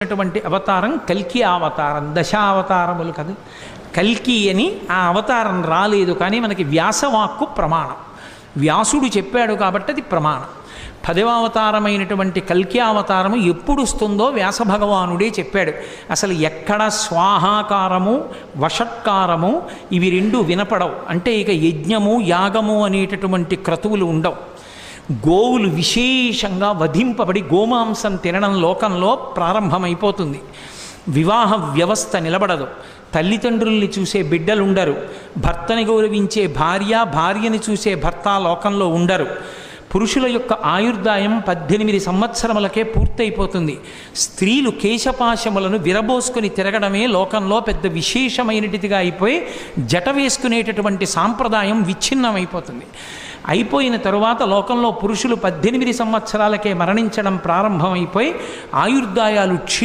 అటువంటి అవతారం కల్కి అవతారం. దశావతారములు కాదు, కల్కి అని ఆ అవతారం రాలేదు. కానీ మనకి వ్యాసవాక్కు ప్రమాణం, వ్యాసుడు చెప్పాడు కాబట్టి అది ప్రమాణం. 10వ అవతారమైనటువంటి కల్కి అవతారము ఎప్పుడు వస్తుందో వ్యాస భగవానుడే చెప్పాడు. అసలు ఎక్కడ స్వాహాకారము వషట్కారము ఇవి రెండు వినపడవు. అంటే ఇక యజ్ఞము యాగము అనేటటువంటి క్రతువులు ఉండవు. గోవులు విశేషంగా వధింపబడి గోమాంసం తినడం లోకంలో ప్రారంభమైపోతుంది. వివాహ వ్యవస్థ నిలబడదు. తల్లిదండ్రుల్ని చూసే బిడ్డలుండరు. భర్తని గౌరవించే భార్య, భార్యని చూసే భర్త లోకంలో ఉండరు. పురుషుల యొక్క ఆయుర్దాయం 18 సంవత్సరములకే పూర్తయిపోతుంది. స్త్రీలు కేశపాశములను విరబోసుకుని తిరగడమే లోకంలో పెద్ద విశేషమైనటిదిగా అయిపోయి జట వేసుకునేటటువంటి సాంప్రదాయం విచ్ఛిన్నమైపోతుంది. అయిపోయిన తరువాత లోకంలో పురుషులు 18 సంవత్సరాలకే మరణించడం ప్రారంభమైపోయి ఆయుర్దాయాలు క్షీణి